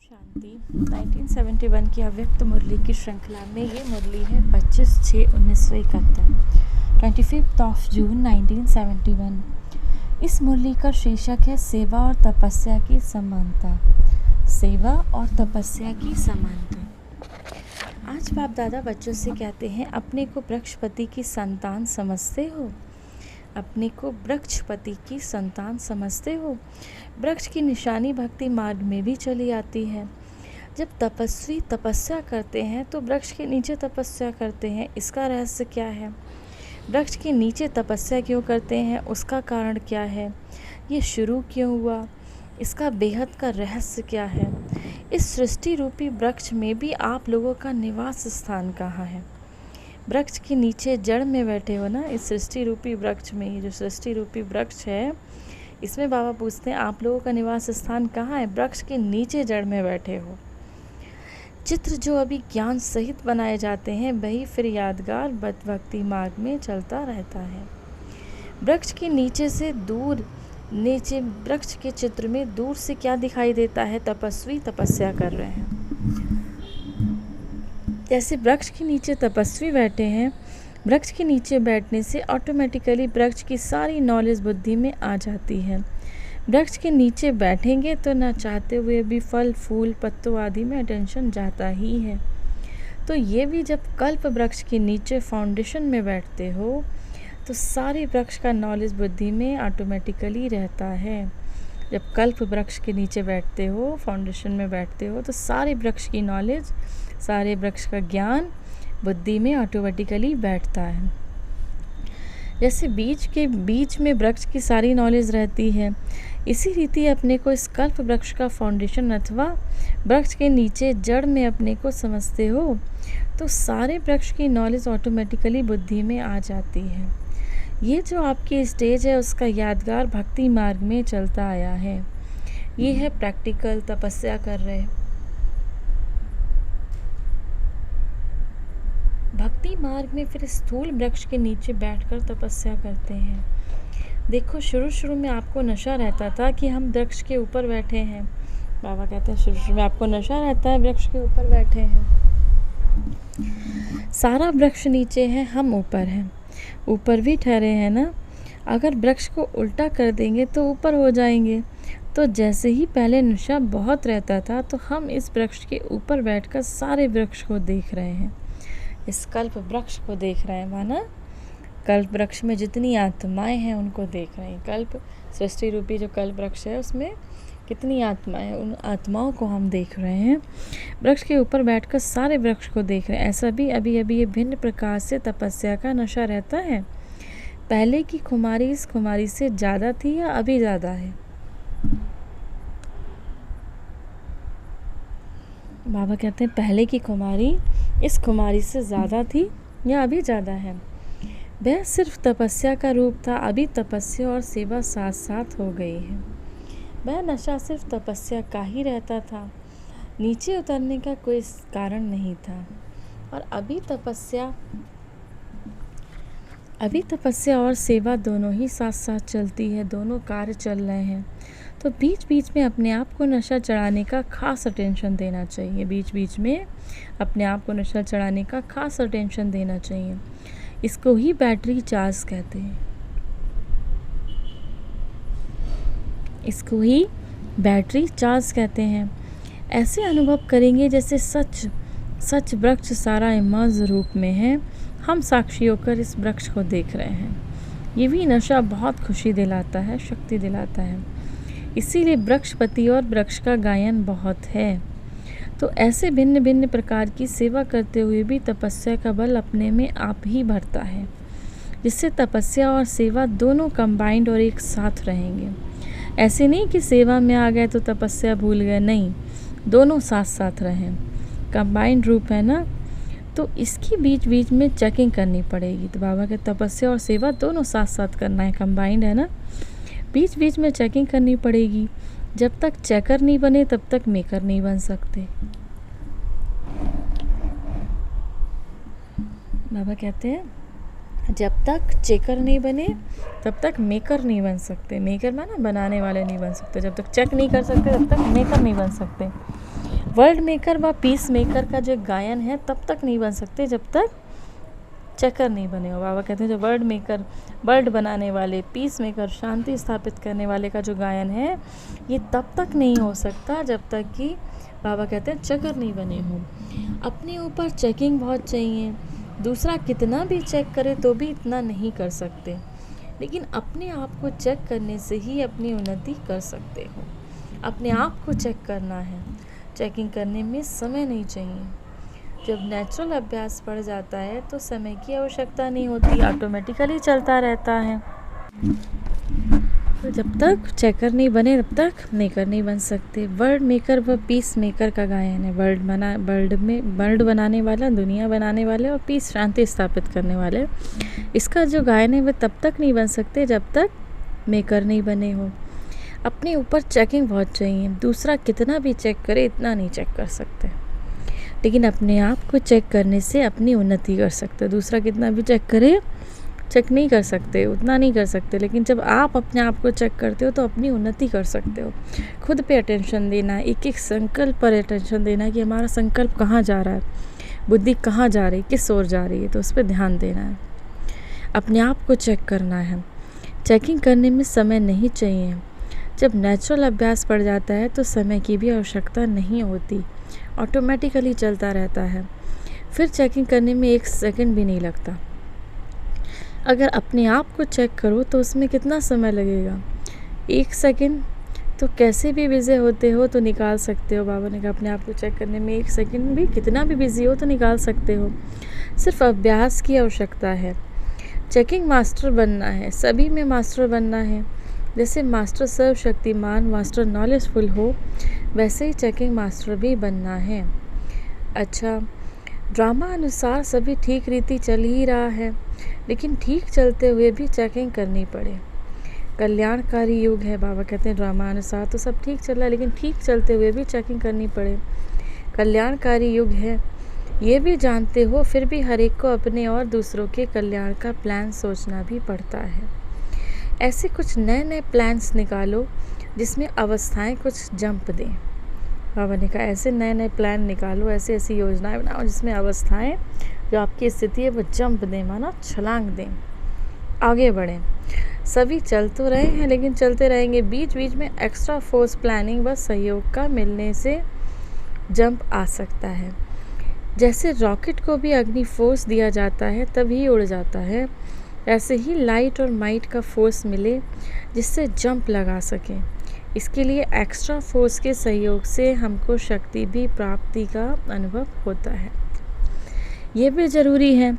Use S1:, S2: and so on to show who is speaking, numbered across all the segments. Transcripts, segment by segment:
S1: शांति 1971 की अव्यक्त मुरली की श्रृंखला में ये मुरली है 25/6/1971 25 जून 1971। इस मुरली का शीर्षक है सेवा और तपस्या की समानता। सेवा और तपस्या की समानता। आज बाप दादा बच्चों से कहते हैं, अपने को वृक्षपति की संतान समझते हो? अपने को वृक्षपति की संतान समझते हो? वृक्ष की निशानी भक्ति मार्ग में भी चली आती है। जब तपस्वी तपस्या करते हैं तो वृक्ष के नीचे तपस्या करते हैं। इसका रहस्य क्या है? वृक्ष के नीचे तपस्या क्यों करते हैं? उसका कारण क्या है? ये शुरू क्यों हुआ? इसका बेहद का रहस्य क्या है? इस सृष्टि रूपी वृक्ष में भी आप लोगों का निवास स्थान कहाँ है? वृक्ष के नीचे जड़ में बैठे हो ना, इस सृष्टि रूपी वृक्ष में। ये जो सृष्टि रूपी वृक्ष है, इसमें बाबा पूछते हैं आप लोगों का निवास स्थान कहाँ है? वृक्ष के नीचे जड़ में बैठे हो। चित्र जो अभी ज्ञान सहित बनाए जाते हैं वही फिर यादगार भक्ति मार्ग में चलता रहता है। वृक्ष के नीचे से दूर, नीचे वृक्ष के चित्र में दूर से क्या दिखाई देता है? तपस्वी तपस्या कर रहे हैं। जैसे वृक्ष के नीचे तपस्वी बैठे हैं, वृक्ष के नीचे बैठने से ऑटोमेटिकली वृक्ष की सारी नॉलेज बुद्धि में आ जाती है। वृक्ष के नीचे बैठेंगे तो ना चाहते हुए भी फल फूल पत्तों आदि में अटेंशन जाता ही है। तो ये भी जब कल्प वृक्ष के नीचे फाउंडेशन में बैठते हो तो सारे वृक्ष का नॉलेज बुद्धि में ऑटोमेटिकली रहता है। जब कल्प वृक्ष के नीचे बैठते हो, फाउंडेशन में बैठते हो, तो सारे वृक्ष की नॉलेज, सारे वृक्ष का ज्ञान बुद्धि में ऑटोमेटिकली बैठता है। जैसे बीज में वृक्ष की सारी नॉलेज रहती है, इसी रीति अपने को इस कल्प वृक्ष का फाउंडेशन अथवा वृक्ष के नीचे जड़ में अपने को समझते हो तो सारे वृक्ष की नॉलेज ऑटोमेटिकली बुद्धि में आ जाती है। ये जो आपकी स्टेज है उसका यादगार भक्ति मार्ग में चलता आया है। ये है प्रैक्टिकल तपस्या कर रहे। भक्ति मार्ग में फिर स्थूल वृक्ष के नीचे बैठकर तपस्या करते हैं। देखो, शुरू में आपको नशा रहता था कि हम वृक्ष के ऊपर बैठे हैं। बाबा कहते हैं शुरू में आपको नशा रहता है, वृक्ष के ऊपर बैठे हैं। सारा वृक्ष नीचे है, हम ऊपर हैं। ऊपर भी ठहरे हैं ना। अगर वृक्ष को उल्टा कर देंगे तो ऊपर हो जाएंगे। तो जैसे ही पहले नशा बहुत रहता था तो हम इस वृक्ष के ऊपर बैठकर सारे वृक्ष को देख रहे हैं। इस कल्प वृक्ष को देख रहे हैं, माना कल्प वृक्ष में जितनी आत्माएं हैं उनको देख रहे हैं। कल्प सृष्टि रूपी जो कल्प वृक्ष है उसमें कितनी आत्माएं हैं, उन आत्माओं को हम देख रहे हैं। वृक्ष के ऊपर बैठकर सारे वृक्ष को देख रहे हैं। ऐसा भी अभी ये भिन्न प्रकार से तपस्या का नशा रहता है। पहले की खुमारी इस खुमारी से ज़्यादा थी या अभी ज़्यादा है? बाबा कहते हैं पहले की खुमारी इस खुमारी से ज़्यादा थी या अभी ज़्यादा है? वह सिर्फ तपस्या का रूप था, अभी तपस्या और सेवा साथ साथ हो गई है। वह नशा सिर्फ तपस्या का ही रहता था, नीचे उतरने का कोई कारण नहीं था। और अभी तपस्या और सेवा दोनों ही साथ साथ चलती है, दोनों कार्य चल रहे हैं। तो बीच बीच में अपने आप को नशा चढ़ाने का खास अटेंशन देना चाहिए। बीच बीच में अपने आप को नशा चढ़ाने का खास अटेंशन देना चाहिए। इसको ही बैटरी चार्ज कहते हैं। इसको ही बैटरी चार्ज कहते हैं। ऐसे अनुभव करेंगे जैसे सच वृक्ष सारा इमर्ज रूप में है। हम साक्षी होकर इस वृक्ष को देख रहे हैं। ये भी नशा बहुत खुशी दिलाता है, शक्ति दिलाता है। इसीलिए वृक्षपति और वृक्ष का गायन बहुत है। तो ऐसे भिन्न भिन्न प्रकार की सेवा करते हुए भी तपस्या का बल अपने में आप ही भरता है, जिससे तपस्या और सेवा दोनों कंबाइंड और एक साथ रहेंगे। ऐसे नहीं कि सेवा में आ गए तो तपस्या भूल गए, नहीं, दोनों साथ साथ रहें। कंबाइंड रूप है ना, तो इसकी बीच बीच में चेकिंग करनी पड़ेगी। तो बाबा के तपस्या और सेवा दोनों साथ साथ करना है, कंबाइंड है ना, बीच बीच में चेकिंग करनी पड़ेगी। जब तक चेकर नहीं बने तब तक मेकर नहीं बन सकते। बाबा कहते हैं जब तक चेकर नहीं बने तब तक मेकर नहीं बन सकते। मेकर माना बनाने वाले नहीं बन सकते। जब तक चेक नहीं कर सकते तब तक मेकर नहीं बन सकते। वर्ल्ड मेकर व पीस मेकर का जो गायन है तब तक नहीं बन सकते जब तक चेकर नहीं बने हो। बाबा कहते हैं जो वर्ल्ड मेकर, वर्ल्ड बनाने वाले, पीस मेकर, शांति स्थापित करने वाले का जो गायन है ये तब तक नहीं हो सकता जब तक कि बाबा कहते हैं चेकर नहीं बने हो। अपने ऊपर चेकिंग बहुत चाहिए। दूसरा कितना भी चेक करे तो भी इतना नहीं कर सकते, लेकिन अपने आप को चेक करने से ही अपनी उन्नति कर सकते हो। अपने आप को चेक करना है। चेकिंग करने में समय नहीं चाहिए। जब नेचुरल अभ्यास पड़ जाता है तो समय की आवश्यकता नहीं होती, ऑटोमेटिकली चलता रहता है। तो जब तक चेकर नहीं बने तब तक मेकर नहीं बन सकते। वर्ल्ड मेकर व पीस मेकर का गायन है। वर्ल्ड बनाने वाला, दुनिया बनाने वाले और पीस, शांति स्थापित करने वाले, इसका जो गायन है वह तब तक नहीं बन सकते जब तक मेकर नहीं बने हो। अपने ऊपर चेकिंग बहुत चाहिए। दूसरा कितना भी चेक करे इतना नहीं चेक कर सकते, लेकिन अपने आप को चेक करने से अपनी उन्नति कर सकते। दूसरा कितना भी चेक करे चेक नहीं कर सकते, उतना नहीं कर सकते, लेकिन जब आप अपने आप को चेक करते हो तो अपनी उन्नति कर सकते हो। खुद पे अटेंशन देना है, एक एक संकल्प पर अटेंशन देना है कि हमारा संकल्प कहाँ जा रहा है, बुद्धि कहाँ जा रही है, किस ओर जा रही है, तो उस पर ध्यान देना है। अपने आप को चेक करना है। चेकिंग करने में समय नहीं चाहिए। जब नेचुरल अभ्यास पड़ जाता है तो समय की भी आवश्यकता नहीं होती, ऑटोमेटिकली चलता रहता है। फिर चेकिंग करने में 1 सेकंड भी नहीं लगता। अगर अपने आप को चेक करो तो उसमें कितना समय लगेगा? 1 सेकंड तो कैसे भी बिज़ी होते हो तो निकाल सकते हो। बाबा ने कहा अपने आप को चेक करने में 1 सेकंड भी, कितना भी बिज़ी हो तो निकाल सकते हो। सिर्फ अभ्यास की आवश्यकता है। चेकिंग मास्टर बनना है, सभी में मास्टर बनना है। जैसे मास्टर सर्वशक्तिमान, मास्टर नॉलेजफुल हो, वैसे ही चेकिंग मास्टर भी बनना है। अच्छा, ड्रामा अनुसार सभी ठीक रीति चल ही रहा है, लेकिन ठीक चलते हुए भी चेकिंग करनी पड़े। कल्याणकारी युग है। बाबा कहते हैं ड्रामा अनुसार तो सब ठीक चल रहा है, लेकिन ठीक चलते हुए भी चेकिंग करनी पड़े। कल्याणकारी युग है, ये भी जानते हो, फिर भी हर एक को अपने और दूसरों के कल्याण का प्लान सोचना भी पड़ता है। ऐसे कुछ नए नए प्लान्स निकालो जिसमें अवस्थाएं कुछ जंप दें। बाबा ने कहा ऐसे नए नए प्लान निकालो, ऐसी ऐसी योजनाएं बनाओ जिसमें अवस्थाएं, जो आपकी स्थिति है वो जंप दें, माना छलांग दें, आगे बढ़ें। सभी चल तो रहे हैं लेकिन चलते रहेंगे, बीच बीच में एक्स्ट्रा फोर्स, प्लानिंग व सहयोग का मिलने से जंप आ सकता है। जैसे रॉकेट को भी अग्नि फोर्स दिया जाता है तभी उड़ जाता है, ऐसे ही लाइट और माइट का फोर्स मिले जिससे जंप लगा सकें। इसके लिए एक्स्ट्रा फोर्स के सहयोग से हमको शक्ति भी प्राप्ति का अनुभव होता है। ये भी ज़रूरी है।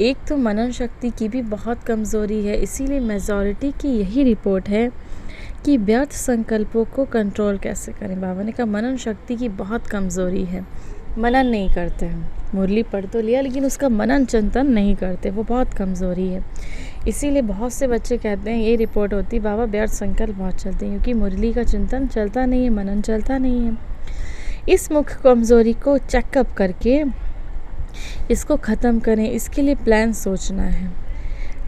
S1: एक तो मनन शक्ति की भी बहुत कमज़ोरी है, इसीलिए मेजॉरिटी की यही रिपोर्ट है कि व्यर्थ संकल्पों को कंट्रोल कैसे करें। बाबा ने कहा मनन शक्ति की बहुत कमज़ोरी है, मनन नहीं करते हैं। मुरली पढ़ तो लिया लेकिन उसका मनन चिंतन नहीं करते, वो बहुत कमज़ोरी है। इसीलिए बहुत से बच्चे कहते हैं, ये रिपोर्ट होती बाबा व्यर्थ संकल्प बहुत चलते हैं, क्योंकि मुरली का चिंतन चलता नहीं है, मनन चलता नहीं है। इस मुख्य कमज़ोरी को चेकअप करके इसको ख़त्म करें, इसके लिए प्लान सोचना है।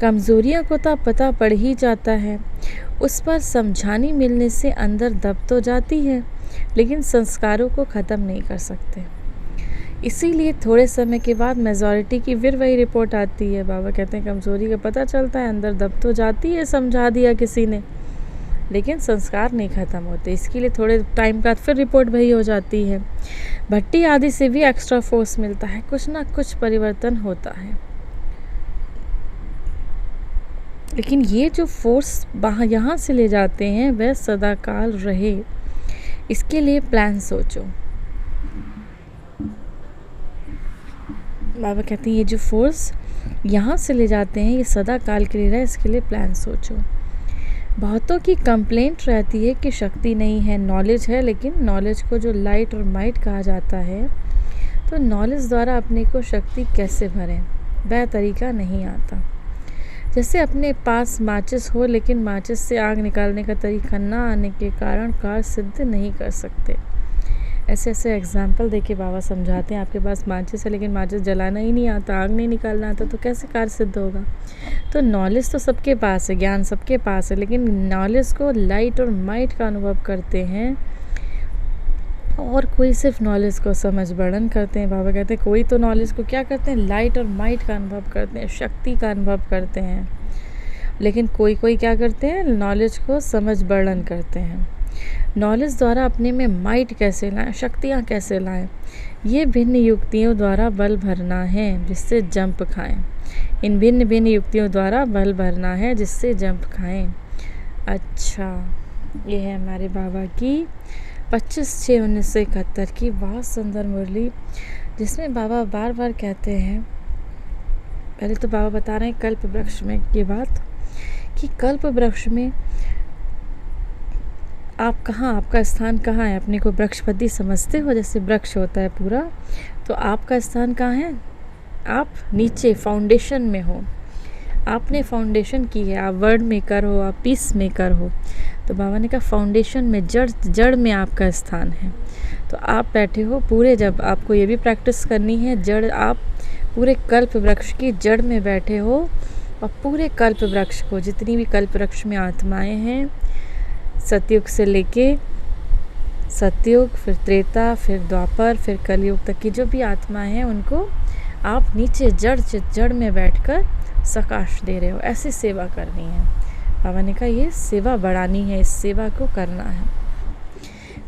S1: कमज़ोरियाँ को तो पता पड़ ही जाता है, उस पर समझानी मिलने से अंदर दब तो जाती है, लेकिन संस्कारों को ख़त्म नहीं कर सकते। इसीलिए थोड़े समय के बाद मेजॉरिटी की फिर वही रिपोर्ट आती है। बाबा कहते हैं कमज़ोरी का पता चलता है, अंदर दब तो जाती है, समझा दिया किसी ने, लेकिन संस्कार नहीं ख़त्म होते। इसके लिए थोड़े टाइम बाद फिर रिपोर्ट वही हो जाती है। भट्टी आदि से भी एक्स्ट्रा फोर्स मिलता है, कुछ ना कुछ परिवर्तन होता है, लेकिन ये जो फोर्स यहाँ से ले जाते हैं वह सदाकाल रहे, इसके लिए प्लान सोचो। बाबा कहते हैं ये जो फोर्स यहाँ से ले जाते हैं ये सदा काल के लिए रहे, इसके लिए प्लान सोचो। बहुतों की कंप्लेंट रहती है कि शक्ति नहीं है, नॉलेज है, लेकिन नॉलेज को जो लाइट और माइट कहा जाता है, तो नॉलेज द्वारा अपने को शक्ति कैसे भरें, वह तरीका नहीं आता। जैसे अपने पास माचिस हो लेकिन माचिस से आग निकालने का तरीका ना आने के कारण कार्य सिद्ध नहीं कर सकते। ऐसे ऐसे एग्जाम्पल देके बाबा समझाते हैं, आपके पास माचिस है लेकिन माचिस जलाना ही नहीं आता, आग नहीं निकालना आता, तो कैसे कार्य सिद्ध होगा। तो नॉलेज तो सबके पास है, ज्ञान सबके पास है, लेकिन नॉलेज को लाइट और माइट का अनुभव करते हैं और कोई सिर्फ नॉलेज को समझ वर्णन करते हैं। बाबा कहते हैं कोई तो नॉलेज को क्या करते हैं, लाइट और माइट का अनुभव करते हैं, शक्ति का अनुभव करते हैं, लेकिन कोई कोई क्या करते हैं, नॉलेज को समझ वर्णन करते हैं। नॉलेज द्वारा अपने में माइट कैसे लाएं, शक्तियाँ कैसे लाएं, ये भिन्न युक्तियों द्वारा बल भरना है जिससे जंप खाएं। इन भिन्न भिन्न युक्तियों द्वारा बल भरना है जिससे जंप खाएं। अच्छा, ये है हमारे बाबा की 25/6/1971 की बहुत सुंदर मुरली, जिसमें बाबा बार बार कहते हैं, पहले तो बाबा बता रहे हैं कल्प वृक्ष में ये बात कि कल्प वृक्ष में आप कहाँ, आपका स्थान कहाँ है। अपने को वृक्षपति समझते हो, जैसे वृक्ष होता है पूरा, तो आपका स्थान कहाँ है, आप नीचे फाउंडेशन में हो। आपने फाउंडेशन की है, आप वर्ड मेकर हो, आप पीस मेकर हो। तो बाबा ने कहा फाउंडेशन में, जड़ में आपका स्थान है। तो आप बैठे हो पूरे, जब आपको ये भी प्रैक्टिस करनी है, जड़, आप पूरे कल्प वृक्ष की जड़ में बैठे हो और पूरे कल्प वृक्ष को, जितनी भी कल्प वृक्ष में आत्माएं हैं, सतयुग से लेके सतयुग, फिर त्रेता, फिर द्वापर, फिर कलयुग तक की जो भी आत्माएं हैं, उनको आप नीचे जड़ में बैठकर सकाश दे रहे हो। ऐसी सेवा करनी है। बाबा ने कहा ये सेवा बढ़ानी है, इस सेवा को करना है।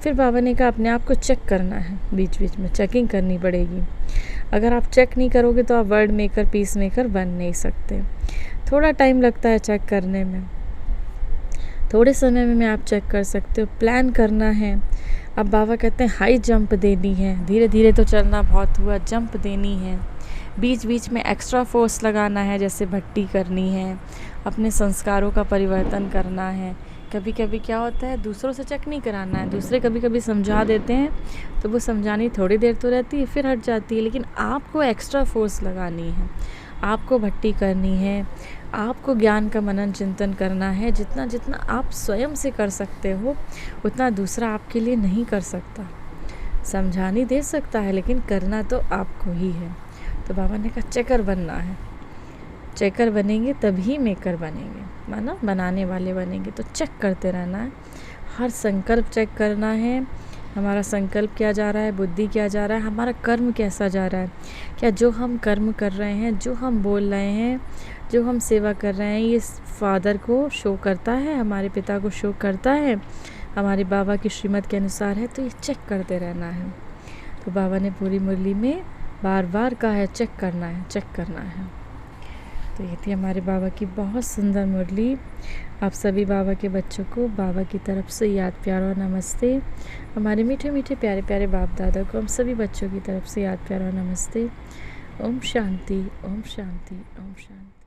S1: फिर बाबा ने कहा अपने आप को चेक करना है, बीच बीच में चेकिंग करनी पड़ेगी। अगर आप चेक नहीं करोगे तो आप वर्ड मेकर, पीस मेकर बन नहीं सकते। थोड़ा टाइम लगता है चेक करने में, थोड़े समय में आप चेक कर सकते हो। प्लान करना है। अब बाबा कहते हैं हाई जंप देनी है, धीरे धीरे तो चलना बहुत हुआ, जंप देनी है। बीच बीच में एक्स्ट्रा फोर्स लगाना है, जैसे भट्टी करनी है, अपने संस्कारों का परिवर्तन करना है। कभी कभी क्या होता है, दूसरों से चेक नहीं कराना है, दूसरे कभी कभी समझा देते हैं तो वो समझानी थोड़ी देर तो रहती है, फिर हट जाती है, लेकिन आपको एक्स्ट्रा फोर्स लगानी है, आपको भट्टी करनी है, आपको ज्ञान का मनन चिंतन करना है। जितना जितना आप स्वयं से कर सकते हो उतना दूसरा आपके लिए नहीं कर सकता। समझानी दे सकता है, लेकिन करना तो आपको ही है। तो बाबा ने कहा चेकर बनना है, चेकर बनेंगे तभी मेकर बनेंगे, माना बनाने वाले बनेंगे। तो चेक करते रहना है, हर संकल्प चेक करना है, हमारा संकल्प क्या जा रहा है, बुद्धि क्या जा रहा है, हमारा कर्म कैसा जा रहा है। क्या जो हम कर्म कर रहे हैं, जो हम बोल रहे हैं, जो हम सेवा कर रहे हैं, ये फादर को शो करता है, हमारे पिता को शो करता है, हमारे बाबा की श्रीमत के अनुसार है। तो ये चेक करते रहना है। तो बाबा ने पूरी मुरली में बार बार कहा है चेक करना है, चेक करना है। तो ये थी हमारे बाबा की बहुत सुंदर मुरली। आप सभी बाबा के बच्चों को बाबा की तरफ से याद, प्यार और नमस्ते। हमारे मीठे मीठे प्यारे प्यारे बाप दादा को हम सभी बच्चों की तरफ से याद, प्यार और नमस्ते। ओम शांति, ओम शांति, ओम शांति।